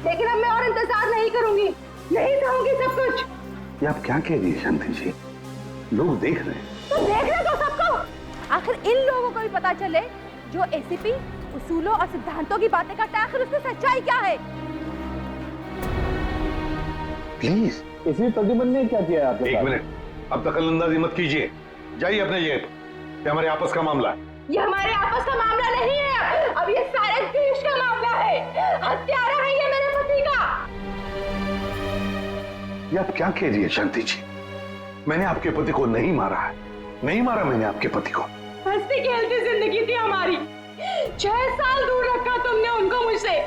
लेकिन अब मैं और इंतजार नहीं करूंगी, नहीं सहूंगी सब कुछ। ये आप क्या कह रही है शांति जी? लोग देख रहे हैं। तो देख रहे तो सबको। आखिर इन लोगों को भी पता चले जो एसीपी उसूलों और सिद्धांतों की बातें करता है, आखिर उसमें सच्चाई क्या है। प्लीज। इसमें प्रद्युमन ने क्या किया है आपके? एक मिनट, अब दखलंदाजी मत कीजिए, जाइए अपने जेब। ये हमारे आपस का मामला है। ये हमारे आपस का मामला नहीं है, अब ये सारे देश का मामला है। हत्यारा है ये मेरे पति का। ये आप क्या कह रही है शांति जी? मैंने आपके पति को नहीं मारा है, नहीं मारा मैंने आपके पति को। हंसती खेलती जिंदगी थी हमारी, 6 साल दूर रखा तुमने उनको मुझसे,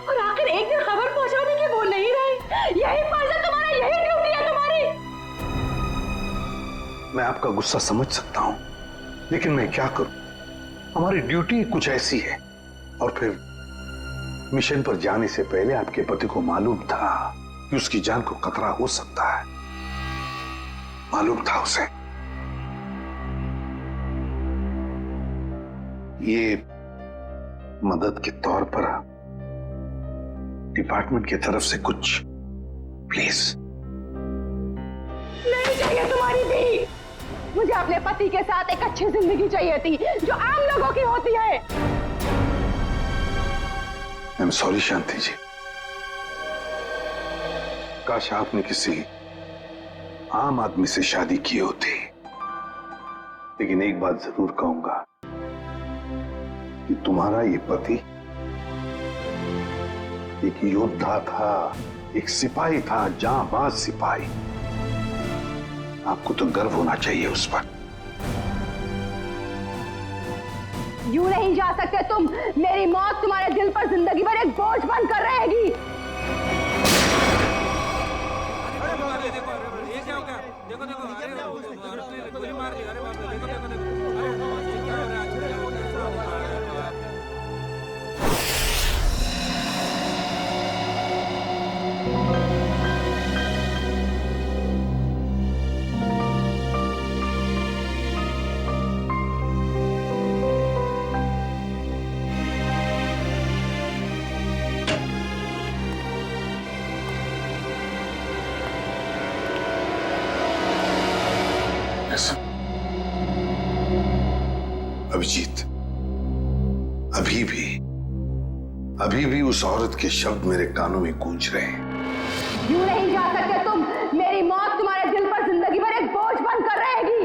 और आखिर एक दिन खबर पहुंचाने की वो नहीं रही। यही फर्ज है तुम्हारा, यही ड्यूटी है तुम्हारी। मैं आपका गुस्सा समझ सकता हूं, लेकिन मैं क्या करूं? हमारी ड्यूटी कुछ ऐसी है। और फिर मिशन पर जाने से पहले आपके पति को मालूम था कि उसकी जान को खतरा हो सकता है, मालूम था उसे। ये मदद के तौर पर डिपार्टमेंट की तरफ से कुछ प्लीज। नहीं चाहिए तुम्हारी भी, मुझे अपने पति के साथ एक अच्छी जिंदगी चाहिए थी जो आम लोगों की होती है। आई एम सॉरी शांति जी, काश आपने किसी आम आदमी से शादी की होती। लेकिन एक बात जरूर कहूंगा कि तुम्हारा ये पति एक योद्धा था, एक सिपाही था, जांबाज सिपाही। आपको तो गर्व होना चाहिए उस पर। यूं नहीं जा सकते तुम, मेरी मौत तुम्हारे दिल पर जिंदगी भर एक बोझ बनकर रहेगी। ये क्या हो गया? देखो देखो, अरे गोली मार दी। अरे बाप रे, देखो देखो देखो, अरे क्या हो रहा है? अभिजीत, अभी भी उस औरत के शब्द मेरे कानों में गूंज रहे हैं। यूं नहीं जा सकते तुम, मेरी मौत तुम्हारे दिल पर जिंदगी भर एक बोझ बनकर रहेगी।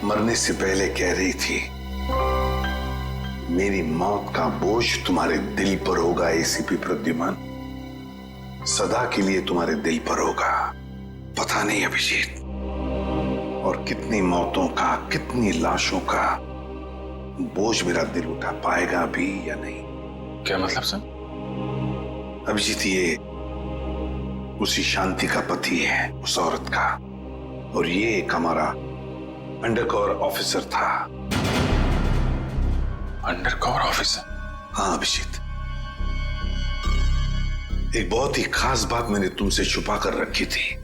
मरने से पहले कह रही थी, मेरी मौत का बोझ तुम्हारे दिल पर होगा एसीपी प्रद्युमन, सदा के लिए तुम्हारे दिल पर होगा। पता नहीं अभिजीत, और कितनी मौतों का, कितनी लाशों का बोझ मेरा दिल उठा पाएगा भी या नहीं। क्या मतलब सर? अभिजीत, ये उसी शांति का पति है, उस औरत का, और ये एक हमारा अंडरकवर ऑफिसर था। Undercover officer? हाँ अभिजीत, एक बहुत ही खास बात मैंने तुमसे छुपा कर रखी थी,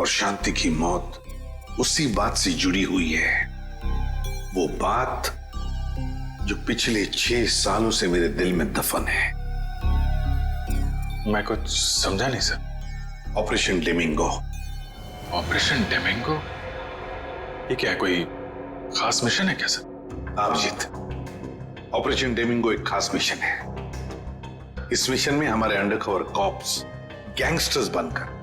और शांति की मौत उसी बात से जुड़ी हुई है। वो बात जो पिछले 6 सालों से मेरे दिल में दफन है। मैं कुछ समझा नहीं सर। ऑपरेशन डेमिंगो। ऑपरेशन डेमिंगो? ये क्या है, कोई खास मिशन है क्या सर? अभिजीत, ऑपरेशन डेमिंगो एक खास मिशन है। इस मिशन में हमारे अंडरकवर कॉप्स गैंगस्टर्स बनकर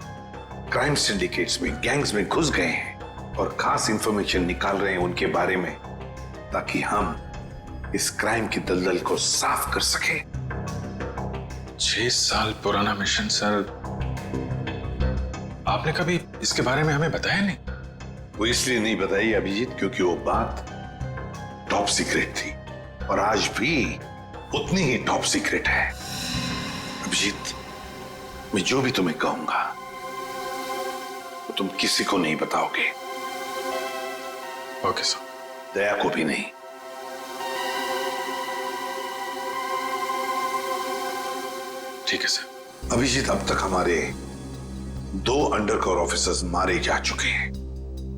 क्राइम सिंडिकेट्स में, गैंग्स में घुस गए हैं और खास इंफॉर्मेशन निकाल रहे हैं उनके बारे में, ताकि हम इस क्राइम की दलदल को साफ कर सके। 6 साल पुराना मिशन सर। आपने कभी इसके बारे में हमें बताया नहीं? वो इसलिए नहीं बताई अभिजीत, क्योंकि वो बात टॉप सीक्रेट थी, और आज भी उतनी ही टॉप सीक्रेट है। अभिजीत, मैं जो भी तुम्हें कहूंगा वो तुम किसी को नहीं बताओगे। Okay sir. दया को भी नहीं। ठीक है सर। अभिजीत, अब तक हमारे 2 अंडरकवर ऑफिसर्स मारे जा चुके हैं।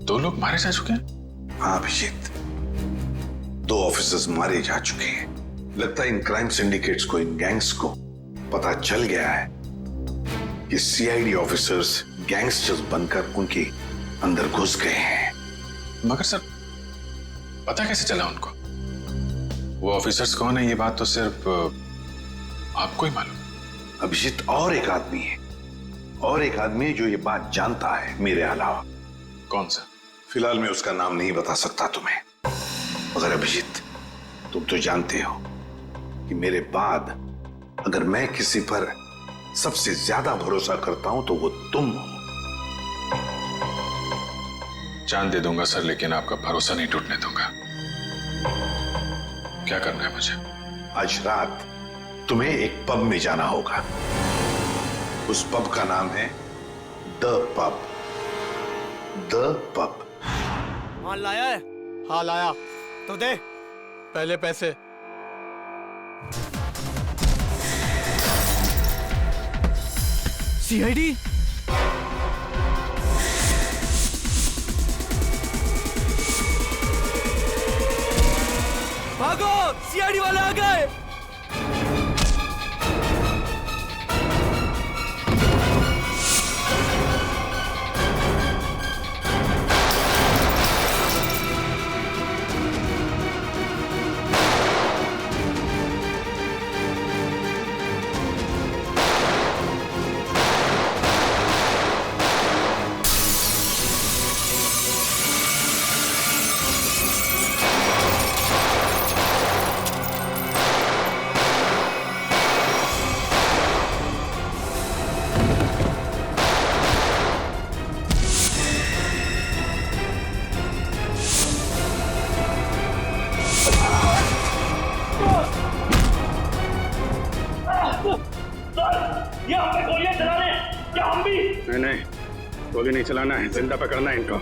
2 लोग मारे जा चुके हैं? हाँ अभिजीत, 2 ऑफिसर्स मारे जा चुके हैं। लगता है इन क्राइम सिंडिकेट्स को, इन गैंग्स को पता चल गया है कि सीआईडी ऑफिसर्स गैंगस्टर्स बनकर उनके अंदर घुस गए हैं। मगर सर, पता कैसे चला उनको? वो ऑफिसर्स कौन है ये बात तो सिर्फ आपको ही मालूम है। अभिजीत, और एक आदमी है, और एक आदमी है जो ये बात जानता है मेरे अलावा। कौन सा? फिलहाल मैं उसका नाम नहीं बता सकता तुम्हें, मगर अभिजीत, तुम तो जानते हो कि मेरे बाद अगर मैं किसी पर सबसे ज्यादा भरोसा करता हूं तो वो तुम हो। जान दे दूंगा सर, लेकिन आपका भरोसा नहीं टूटने दूंगा। क्या करना है मुझे? आज रात तुम्हें एक पब में जाना होगा। उस पब का नाम है द पब। The pub. माल लाया है? हाँ लाया। तो दे पहले पैसे। सीआईडी? भागो, सीआईडी वाले आ गए। नहीं, गोली नहीं चलाना है, जिंदा पकड़ना है इनको।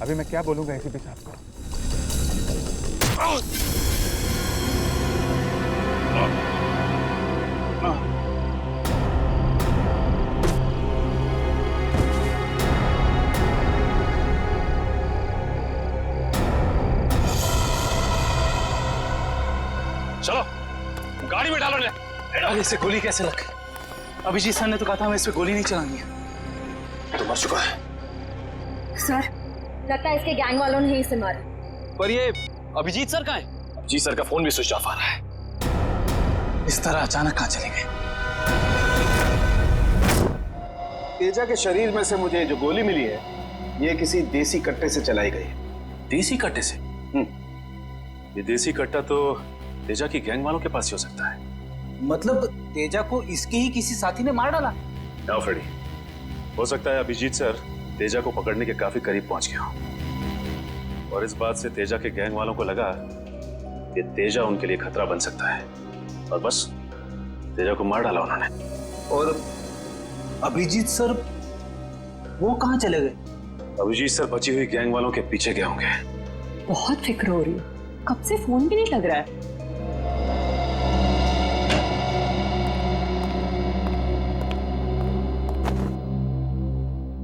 अभी मैं क्या बोलूंगा एसीपी साहब को? चलो गाड़ी में डालो। अरे इसे गोली कैसे लग गई? अभिजीत सर ने तो कहा था हमें इस पे गोली नहीं चलानी है। तो मर चुका है। सर, लगता है इसके गैंग वालों ने ही इसे मारा। पर ये अभिजीत सर कहाँ है? अभिजीत सर का फोन भी स्विच ऑफ आ रहा है। इस तरह अचानक कहाँ चले गए? तेजा के शरीर में से मुझे जो गोली मिली है, ये किसी देसी कट्टे से चलाई गई है। देसी कट्टे से? ये देसी कट्टा तो तेजा की गैंग वालों के पास ही हो सकता है। मतलब तेजा को इसके ही किसी साथी ने मार डाला? ना फ्रेडी, हो सकता है अभिजीत सर तेजा को पकड़ने के काफी करीब पहुंच गया हो और इस बात से तेजा के गैंग वालों को लगा कि तेजा उनके लिए खतरा बन सकता है, और बस तेजा को मार डाला उन्होंने। और अभिजीत सर वो कहाँ चले गए? अभिजीत सर बची हुई गैंग वालों के पीछे गए होंगे। बहुत फिक्र हो रही है, कब से फोन भी नहीं लग रहा है।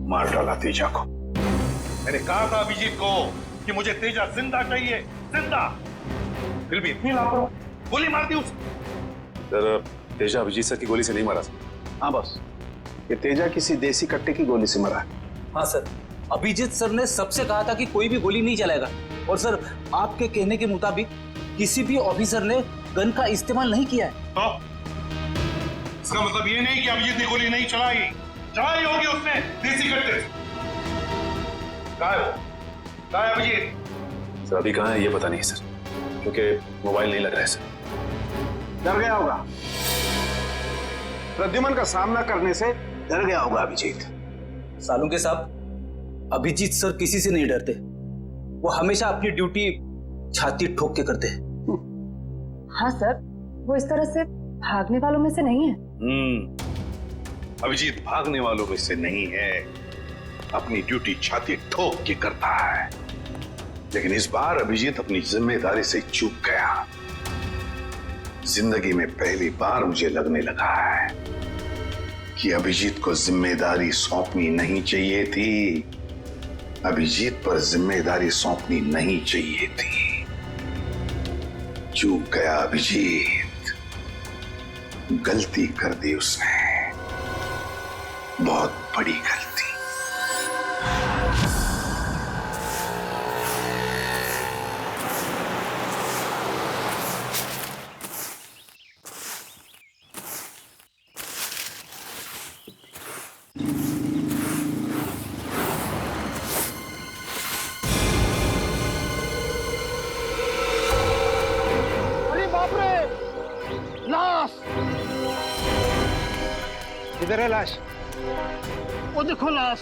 मार डाला तेजा को। मैंने कहा था अभिजीत को कि मुझे तेजा जिंदा चाहिए, जिंदा। फिर भी इतनी लापरवाह, गोली मार दी उसे। सर तेजा अभिजीत सर की गोली से नहीं मारा सर। हाँ बॉस, ये तेजा किसी देसी कट्टे की गोली से मरा है। हाँ सर, अभिजीत सर ने सबसे कहा था कि कोई भी गोली नहीं चलाएगा। और सर आपके कहने के मुताबिक किसी भी ऑफिसर ने गन का इस्तेमाल नहीं किया है। तो इसका मतलब ये नहीं कि अभिजीत ने गोली नहीं चलाई होगी उसने देसी कट्टे से। कहाँ है वो? कहाँ है अभिजीत? सर अभी कहाँ है ये पता नहीं सर, क्योंकि मोबाइल नहीं लग रहा है सर। डर गया होगा, प्रद्युमन का सामना करने से डर गया होगा अभिजीत। सालुंके साहब, अभिजीत सर किसी से नहीं डरते। वो हमेशा अपनी ड्यूटी छाती ठोक के करते हैं। हाँ सर, वो इस तरह से भागने वालों में से नहीं है। अभिजीत भागने वालों में से नहीं है, अपनी ड्यूटी छाती ठोक के करता है। लेकिन इस बार अभिजीत अपनी जिम्मेदारी से चूक गया। जिंदगी में पहली बार मुझे लगने लगा है कि अभिजीत को जिम्मेदारी सौंपनी नहीं चाहिए थी। अभिजीत पर जिम्मेदारी सौंपनी नहीं चाहिए थी। चूक गया अभिजीत, गलती कर दी उसने, बहुत बड़ी गलती। किधर है लाश? वो देखो लाश।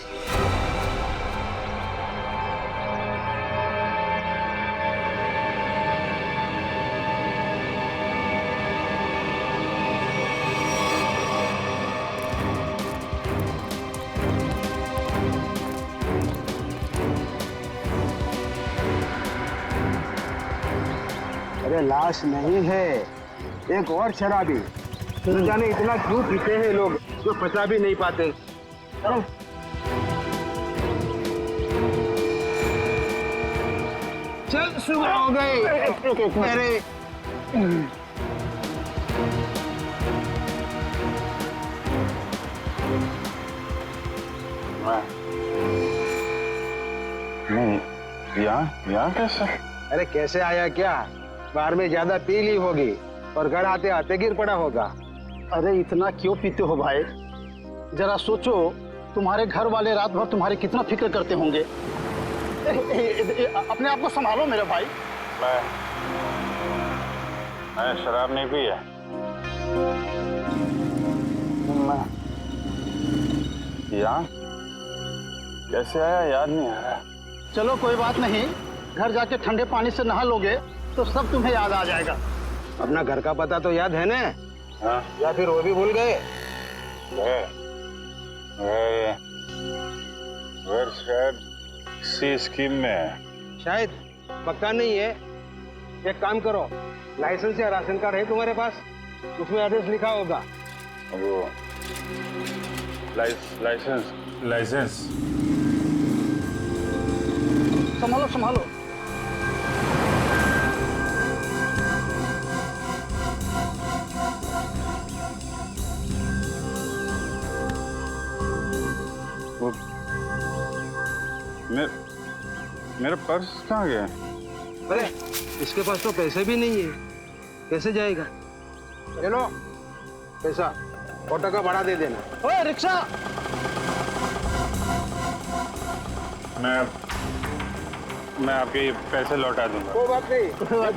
अरे लाश नहीं है, एक और शराबी। न जाने इतना क्यों पीते हैं लोग जो पचा भी नहीं पाते। चल सुबह हो गई। अरे नहीं, यहाँ कैसे? अरे कैसे आया क्या? बाहर में ज्यादा पी ली होगी और घर आते आते गिर पड़ा होगा। अरे इतना क्यों पीते हो भाई? जरा सोचो, तुम्हारे घर वाले रात भर तुम्हारे कितना फिक्र करते होंगे। अपने आप को संभालो मेरे भाई। मैं शराब नहीं पी है। यहाँ कैसे आया याद नहीं आ रहा। चलो कोई बात नहीं, घर जाके ठंडे पानी से नहा लोगे तो सब तुम्हें याद आ जाएगा। अपना घर का पता तो याद है ना? हाँ? या फिर वो भी भूल गए? घर शायद सी स्कीम में है। शायद, पक्का नहीं है। एक काम करो, लाइसेंस या राशन कार्ड है तुम्हारे पास? उसमें एड्रेस लिखा होगा। वो लाइसेंस संभालो संभालो। मेरा पर्स कहाँ गया? अरे इसके पास तो पैसे भी नहीं है, कैसे जाएगा? चलो पैसा ऑटो का भाड़ा दे देना। ओए रिक्शा! मैं आपके पैसे लौटा दूंगा। कोई बात नहीं,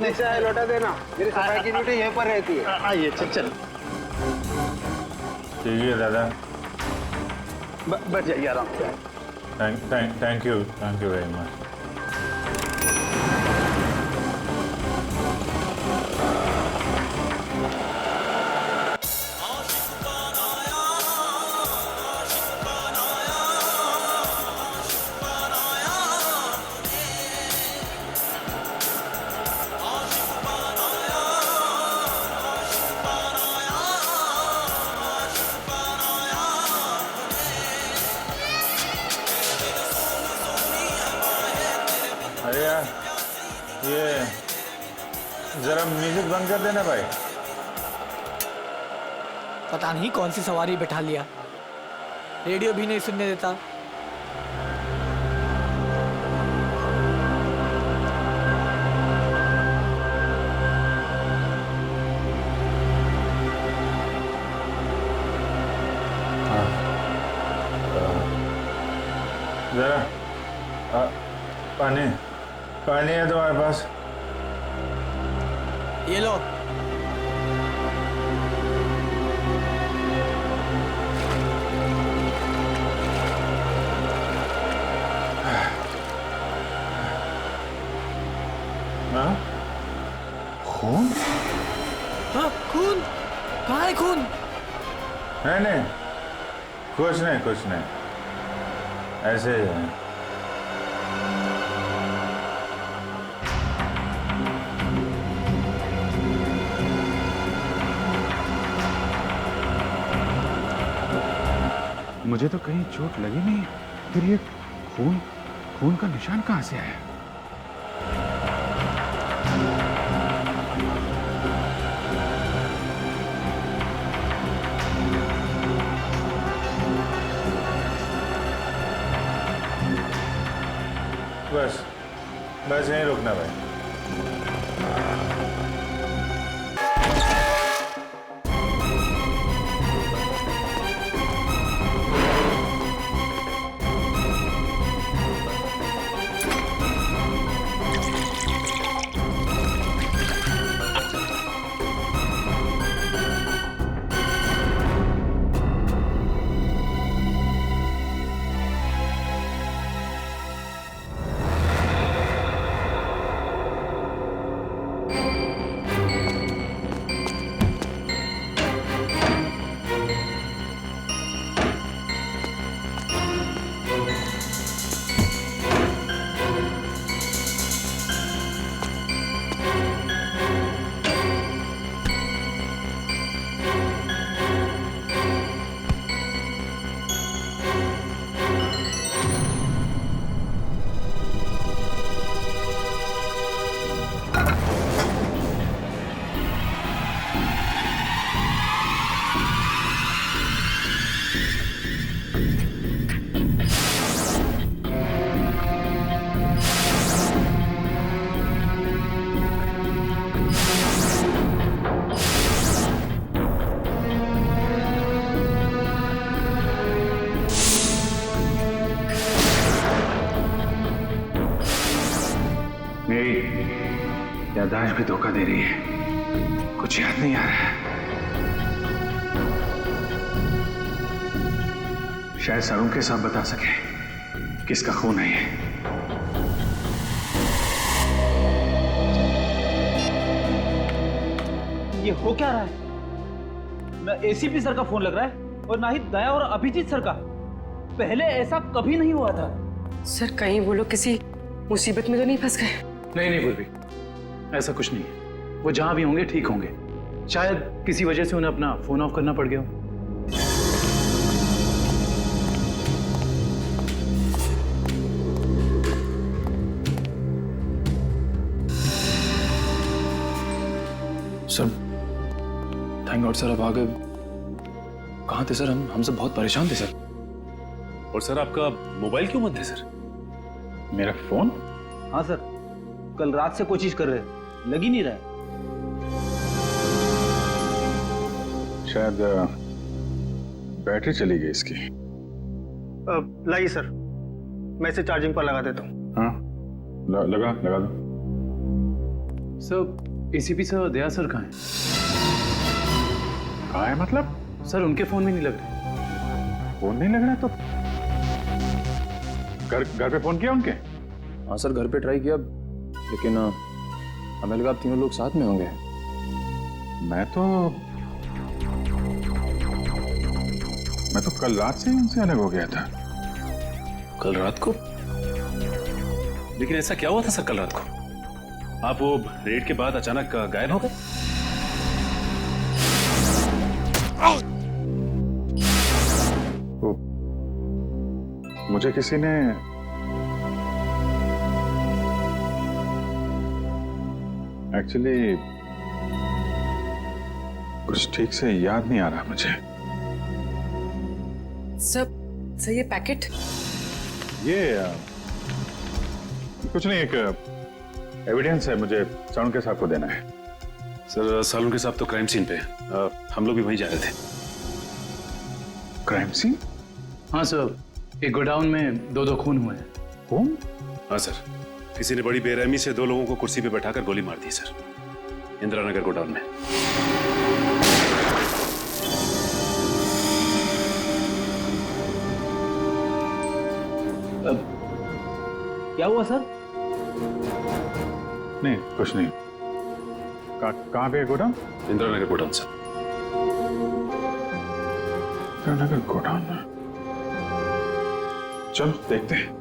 पैसा है लौटा देना। मेरी सफाई की ड्यूटी यहीं पर रहती है। आइए चल। ठीक है दादा। बैठ जाइए आराम से। Thank you very much. अरे यार ये जरा म्यूजिक बंद कर देना भाई। पता नहीं कौन सी सवारी बैठा लिया, रेडियो भी नहीं सुनने देता। जरा पानी पानी है तुम्हारे पास? ये लो। हाँ? खून? हाँ, खून? कहाँ है खून? नहीं कुछ नहीं ऐसे ही है। मुझे तो कहीं चोट लगी नहीं, फिर ये खून का निशान कहाँ से आया? बस यहीं रुकना भाई। मेरी याददाश्त भी धोखा दे रही है, कुछ याद नहीं आ रहा है। शायद सरों के साथ बता सके किसका खून है ये। ये हो क्या रहा है? ना एसीपी सर का फोन लग रहा है और ना ही दया और अभिजीत सर का। पहले ऐसा कभी नहीं हुआ था। सर कहीं वो लोग किसी मुसीबत में तो नहीं फंस गए? नहीं पूर्वी, ऐसा कुछ नहीं है। वो जहां भी होंगे ठीक होंगे। शायद किसी वजह से उन्हें अपना फोन ऑफ करना पड़ गया हो। सर थैंक गॉड सर, अब आ गए। कहाँ थे सर? हम सब बहुत परेशान थे सर। और सर आपका मोबाइल क्यों बंद है सर? मेरा फोन? हाँ सर, कल रात से कोशिश कर रहे हैं, लग ही नहीं रहा है। शायद बैटरी चली गई इसकी। लाइए सर, मैं इसे चार्जिंग पर लगा देता हूँ। हाँ लगा दो। सर एसीपी सर दया सर कहाँ हैं? कहाँ है मतलब? सर उनके फोन में नहीं लग रहे। फोन नहीं लग रहा तो घर पे फोन किया उनके? हाँ सर, घर पे ट्राई किया, लेकिन हमें लगा आप तीनों लोग साथ में होंगे। मैं तो कल रात से ही उनसे अलग हो गया था। कल रात को? लेकिन ऐसा क्या हुआ था सर कल रात को? आप वो रेड के बाद अचानक गायब हो गए? मुझे किसी ने एक्चुअली कुछ ठीक से याद नहीं आ रहा मुझे। सब सही है पैकेट? ये कुछ नहीं, एक एविडेंस है, मुझे सालुंके साहब को देना है। सर सालुंके साहब तो क्राइम सीन पे हैं। हम लोग भी वहीं जा रहे थे। Crime scene? हाँ सर, एक गोडाउन में दो खून हुए हैं। खून? हाँ सर, किसी ने बड़ी बेरहमी से 2 लोगों को कुर्सी पे बैठाकर गोली मार दी सर, इंदिरा नगर गोडाउन में। क्या हुआ सर? नहीं कुछ नहीं। कहाँ पे है godown? Indira Nagar godown sir. Indira Nagar godown में, चल देखते हैं।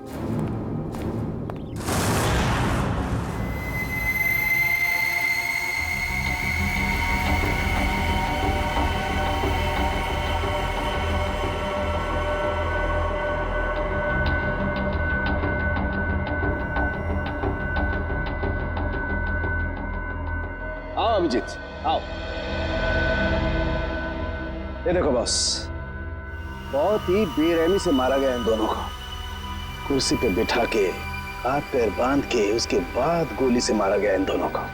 आओ अभिजीत, आओ। ये देखो बॉस, बहुत ही बेरहमी से मारा गया इन दोनों को। कुर्सी पे बिठा के, हाथ पैर बांध के, उसके बाद गोली से मारा गया इन दोनों को।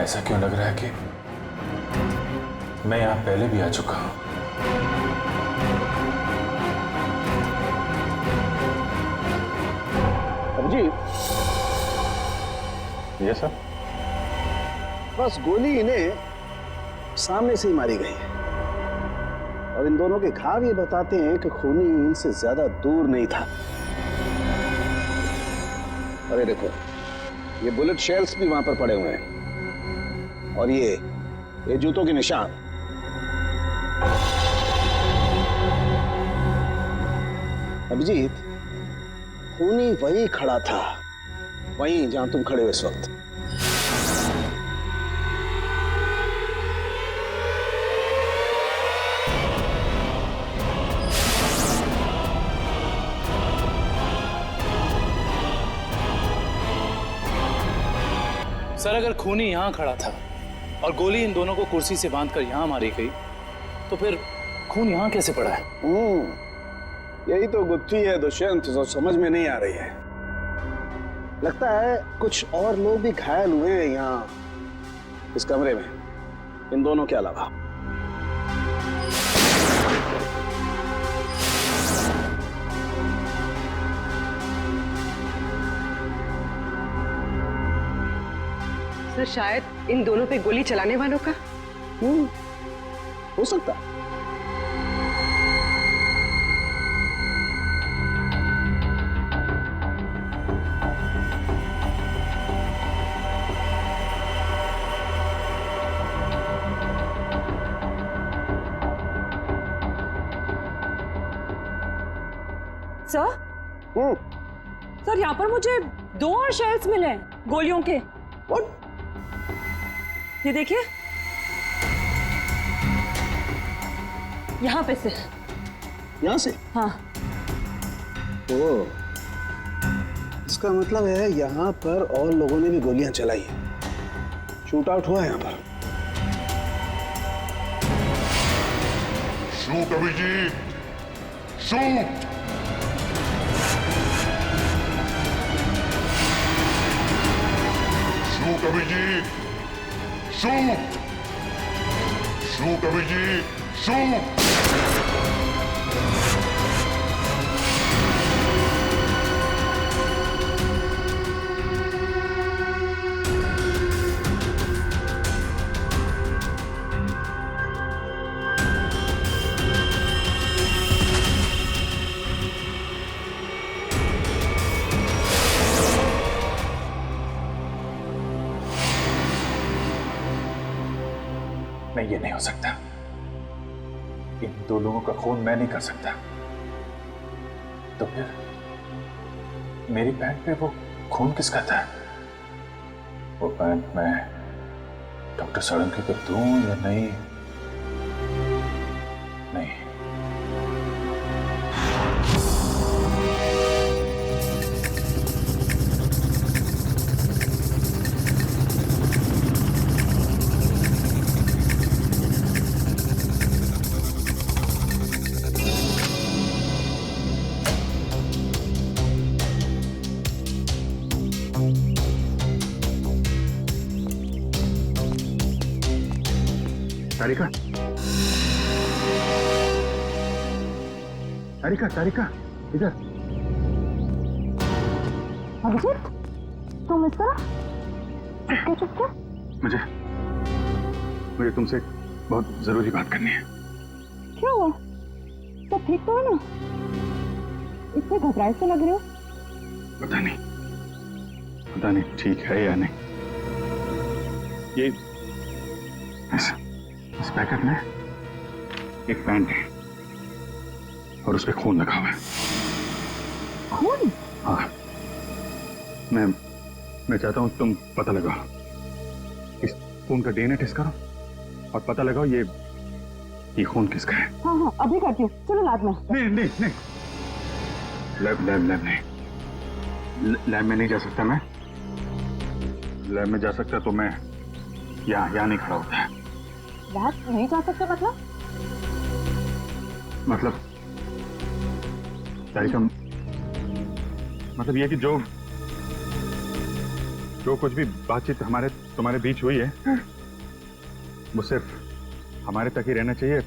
ऐसा क्यों लग रहा है कि मैं यहां पहले भी आ चुका हूं? अभिजीत, ये सर, बस गोली इन्हें सामने से ही मारी गई है और इन दोनों के घाव ये बताते हैं कि खूनी इनसे ज्यादा दूर नहीं था। अरे देखो, ये बुलेट शेल्स भी वहां पर पड़े हुए हैं और ये जूतों के निशान। अभिजीत, खूनी वहीं खड़ा था, वहीं जहां तुम खड़े हो इस वक्त। सर अगर खूनी यहाँ खड़ा था और गोली इन दोनों को कुर्सी से बांधकर यहाँ मारी गई, तो फिर खून यहाँ कैसे पड़ा है? यही तो गुत्थी है दुष्यंत, जो समझ में नहीं आ रही है। लगता है कुछ और लोग भी घायल हुए हैं यहाँ इस कमरे में, इन दोनों के अलावा। सर शायद इन दोनों पे गोली चलाने वालों का। हो सकता है। सर सर, यहाँ पर मुझे 2 और शेल्स मिले हैं गोलियों के। ये देखिए, यहाँ पे से। यहाँ से? हाँ। ओ, इसका मतलब है यहाँ पर और लोगों ने भी गोलियां चलाई हैं। शूट आउट हुआ है यहाँ पर। Shoot Abhijeet, shoot. Shoot Abhijeet, shoot. Shoot Abhijeet, shoot. नहीं, ये नहीं हो सकता। इन दो लोगों का खून मैं नहीं कर सकता। तो फिर मेरी पैंट पे वो खून किसका था? वो पैंट मैं डॉक्टर सोलंकी को दूं या नहीं? नहीं। तारिका, तारिका, तारिका, इधर। अभिजीत, तुम इस तरह चुपके चुपके? मुझे तुमसे एक बहुत जरूरी बात करनी है। क्या हुआ? सब ठीक तो है ना? इतने घबराए से लग रहे हो। पता नहीं ठीक है या नहीं। ये इस पैकेट में एक पैंट है और उस पे खून लगा हुआ है। खून? हाँ, मैं चाहता हूं तुम पता लगाओ, इस खून का डीएनए टेस्ट करो और पता लगाओ ये खून किसका है। हाँ हाँ, अभी करती हूँ, चलो लैब में। नहीं, लैब नहीं, लैब में नहीं जा सकता मैं। लैब में जा सकता तो मैं यहाँ नहीं खड़ा होता है। लैब नहीं जा सकते मतलब तारिका, मतलब ये कि जो कुछ भी बातचीत तुम्हारे बीच हुई है वो सिर्फ हमारे तक ही रहना चाहिए।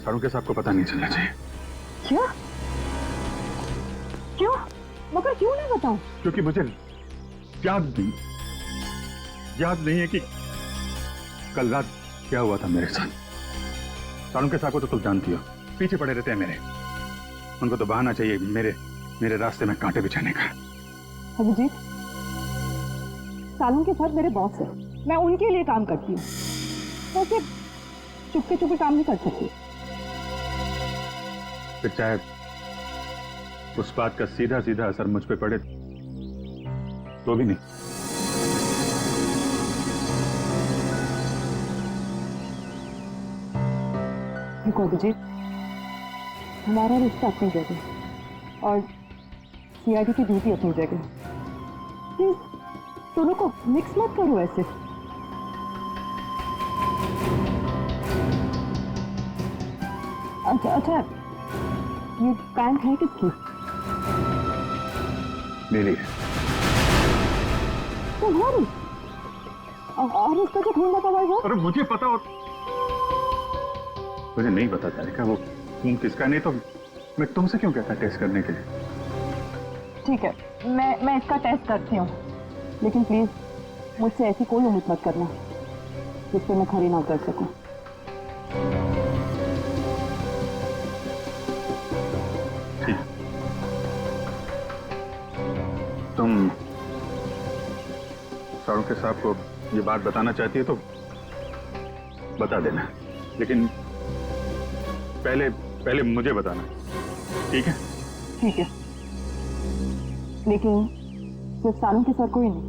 सारों के सबको पता नहीं चलना चाहिए। क्या? क्यों? मगर क्यों नहीं बताऊं? क्योंकि मुझे याद नहीं है कि कल रात क्या हुआ था मेरे साथ। सारों के साथ को तो तुम जानती हो, पीछे पड़े रहते हैं मेरे। उनको तो बहाना चाहिए मेरे रास्ते में कांटे बिछाने का। अभिजीत, सालों के साथ मेरे बॉस है, मैं उनके लिए काम करती हूँ, तो सिर्फ चुपके चुपके काम नहीं कर सकती। फिर चाहे उस बात का सीधा सीधा असर मुझ पे पड़े तो भी नहीं। देखो अभिजीत, हमारा रिश्ता अपनी जगह और सीआईडी की ड्यूटी अपनी जगह। प्लीज दोनों को मिक्स मत करो ऐसे। अच्छा, ये पैंट है किसकी? मेरी। तुम्हारी? और इसका जो खून लगा हुआ है वो? अरे मुझे पता हो, मुझे नहीं पता तारिका वो खून किसका। नहीं तो मैं तुमसे क्यों कहता टेस्ट करने के लिए। ठीक है, मैं इसका टेस्ट करती हूँ, लेकिन प्लीज मुझसे ऐसी कोई उम्मीद मत करना जिस पे मैं खरी ना कर सकूं। ठीक, तुम सारों के साहब को ये बात बताना चाहती है तो बता देना, लेकिन पहले मुझे बताना, ठीक है? ठीक है, लेकिन सिर्फ सालुंकी सर को ही नहीं,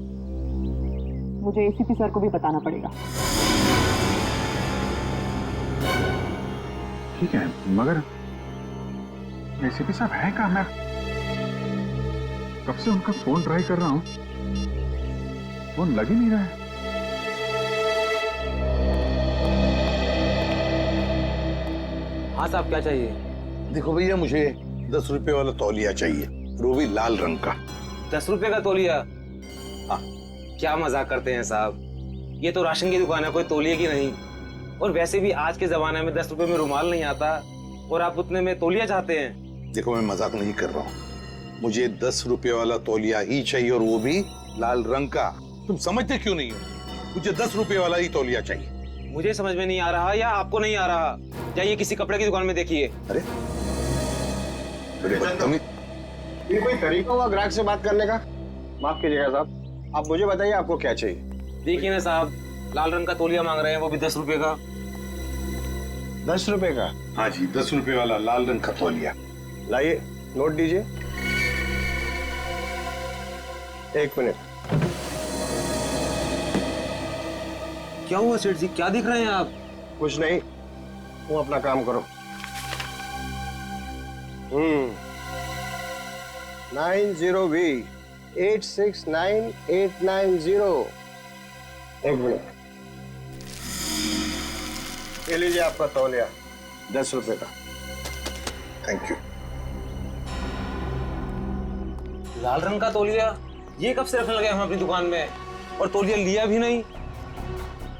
मुझे एसीपी सर को भी बताना पड़ेगा। ठीक है, मगर एसीपी साहब है कहाँ? मैं कब से उनका फोन ट्राई कर रहा हूँ, फोन लग ही नहीं रहा है। हाँ साहब, क्या चाहिए? देखो भैया, मुझे 10 रुपए वाला तौलिया चाहिए, वो भी लाल रंग का। 10 रुपए का तौलिया? हाँ। क्या मजाक करते हैं साहब, ये तो राशन की दुकान है, कोई तौलिए की नहीं। और वैसे भी आज के जमाने में 10 रुपए में रुमाल नहीं आता, और आप उतने में तौलिया चाहते हैं? देखो, मैं मजाक नहीं कर रहा हूँ, मुझे 10 रुपए वाला तौलिया ही चाहिए, और वो भी लाल रंग का। तुम समझते क्यों नहीं हो? मुझे 10 रुपए वाला ही तौलिया चाहिए। मुझे समझ में नहीं आ रहा या आपको नहीं आ रहा? जाइए किसी कपड़े की दुकान में देखिए। अरे ये कोई तरीका हुआ ग्राहक से बात करने का? माफ कीजिएगा साहब, आप मुझे बताइए आपको क्या चाहिए। देखिए ना साहब, लाल रंग का तौलिया मांग रहे हैं, वो भी 10 रुपए का। 10 रुपए का? हाँ जी, 10 रुपए वाला लाल रंग का तौलिया। लाइए, नोट दीजिए। 1 मिनट। क्या हुआ सेठ जी, क्या दिख रहे हैं आप? कुछ नहीं, तुम अपना काम करो। 90B 869890। 1 मिनट। ये लीजिए आपका तौलिया, 10 रुपए का। Thank you. लाल रंग का तौलिया? ये कब से रखने लगे हम अपनी दुकान में, और तौलिया लिया भी नहीं?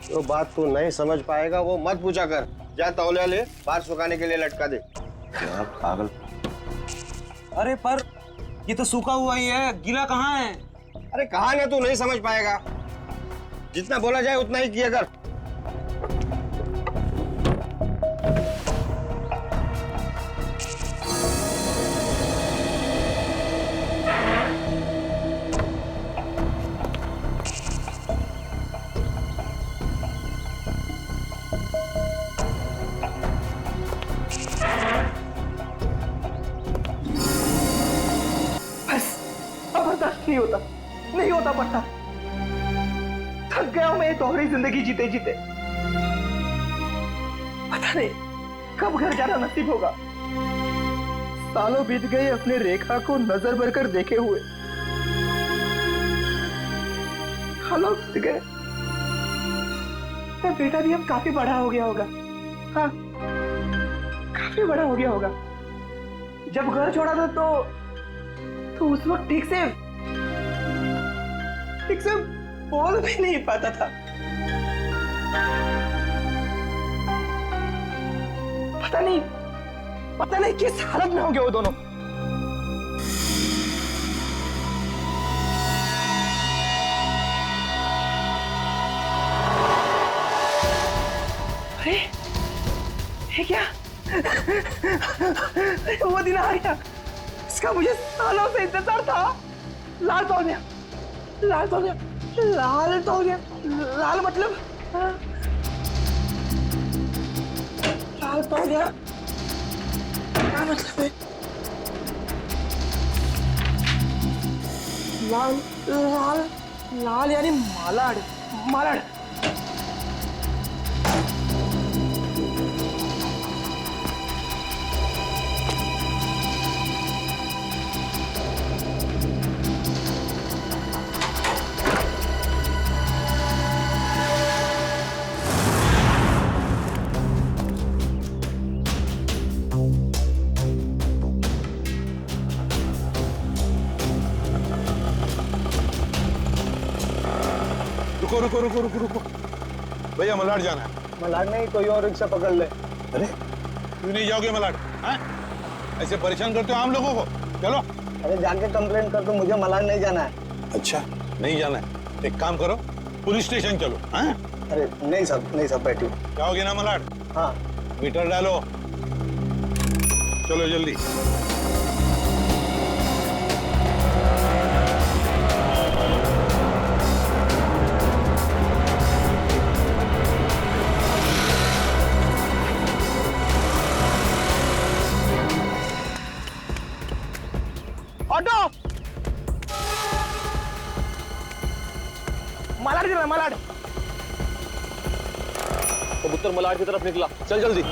जो बात तू नहीं समझ पाएगा वो मत पूछा कर। जा तौलिया ले, बाहर सुखाने के लिए लटका दे। क्या पागल। अरे पर ये तो सूखा हुआ ही है, गीला कहाँ है? अरे कहाँ है, तू नहीं समझ पाएगा। जितना बोला जाए उतना ही किया कर। नहीं होता, नहीं होता पड़ता। थक गया हूं मैं ये दोहरी जिंदगी जीते जीते। पता नहीं कब घर जाना नसीब होगा। सालों बीत गए अपने रेखा को नजर भर कर देखे हुए। सालों बीत गए। मेरा बेटा भी अब काफी बड़ा हो गया होगा। हाँ, काफी बड़ा हो गया होगा। जब घर छोड़ा था तो उस वक्त ठीक से बोल भी नहीं पाता था। पता नहीं किस हालत में होंगे वो दोनों। अरे ये क्या? वो दिन आ गया, इसका मुझे सालों से इंतजार था। लाल तौलिया, लाल तौलिया, लाल तौलिया, लाल मतलब लाल तौलिया क्या मतलब है? लाल लाल लाल यानी मालाड, मालाड। रुको रुको रुको रुको रुको भैया, मलाड जाना है। मलाड नहीं, कोई और रिक्शा पकड़ ले। अरे क्यों नहीं जाओगे मलाड? ऐसे परेशान करते हो आम लोगों को। चलो। अरे जाके कंप्लेंट कर दो, मुझे मलाड नहीं जाना है। अच्छा नहीं जाना है, एक काम करो, पुलिस स्टेशन चलो। अरे नहीं सब बैठी। जाओगे ना मलाड? हाँ। मीटर डालो, चलो जल्दी। ऑटो, मलाड चला, मलाड। कबूतर मलाड की तरफ निकला, चल जल्दी।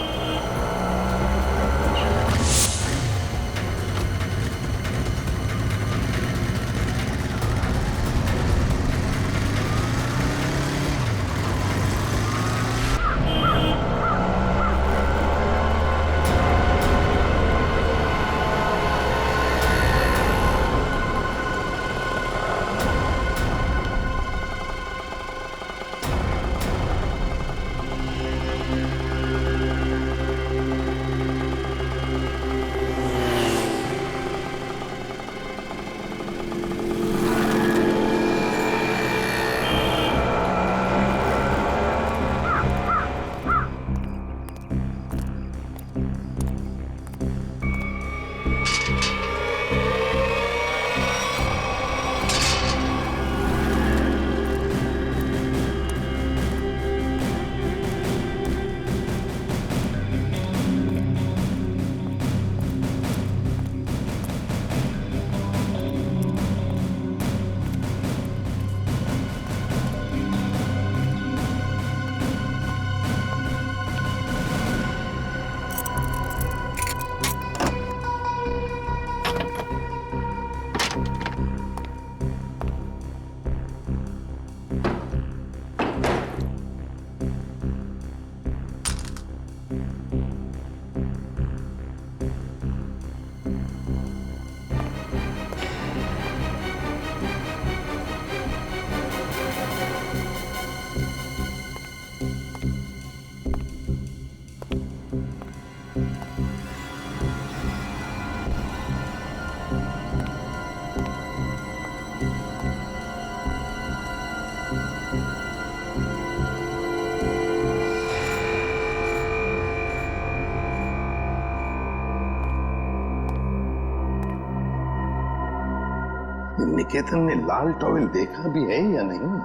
निकेतन ने लाल टॉवेल देखा भी है या नहीं?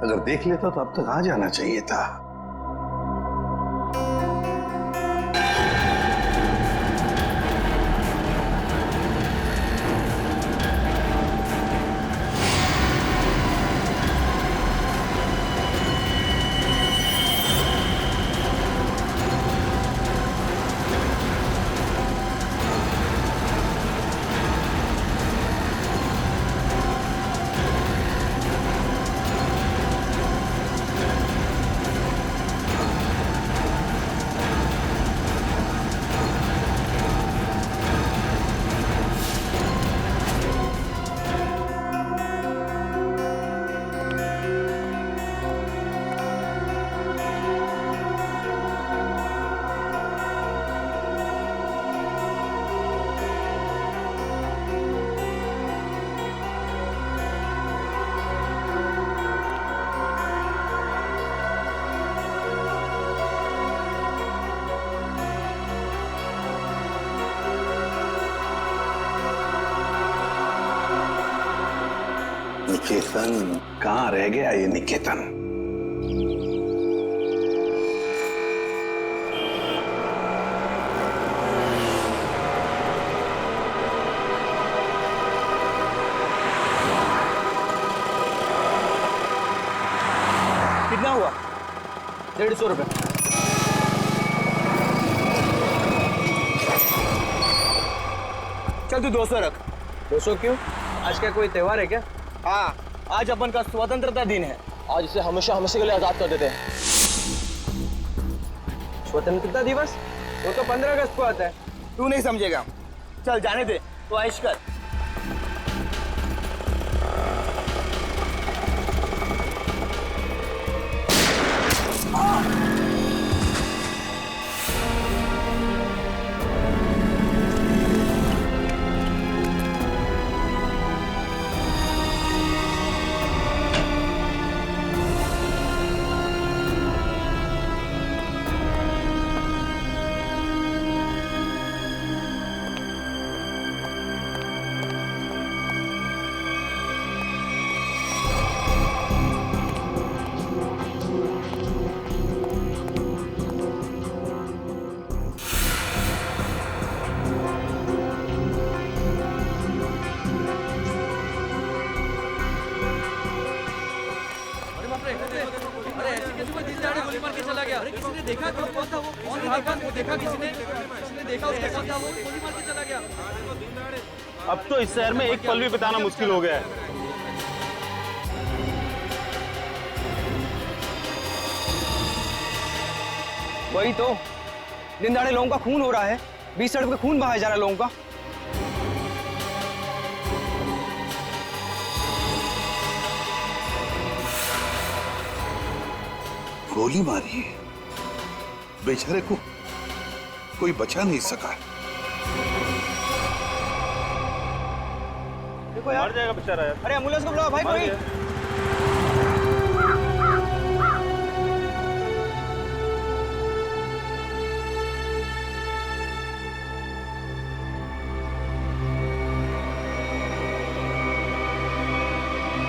अगर देख लेता तो अब तक आ जाना चाहिए था। निकेतन कहाँ रह गया ये निकेतन? कितना हुआ? 150 रुपए। चल तू 200 रख। 200 क्यों? आज क्या कोई त्योहार है क्या? हाँ, आज अपन का स्वतंत्रता दिन है। आज इसे हमेशा के लिए आजाद कर देते हैं। स्वतंत्रता दिवस वो तो 15 अगस्त को आता है। तू नहीं समझेगा। चल जाने दे, तो ऐश कर। अब तो इस शहर में एक पल भी बिताना मुश्किल हो गया है। वही तो, दिन दहाड़े लोगों का खून हो रहा है। 20 सड़क पे खून बहाया जा रहा है लोगों का। गोली मारी है, बेचारे को कोई बचा नहीं सका। देखो यार, मर जाएगा बेचारा यार। अरे एम्बुलेंस को बुलाओ भाई कोई।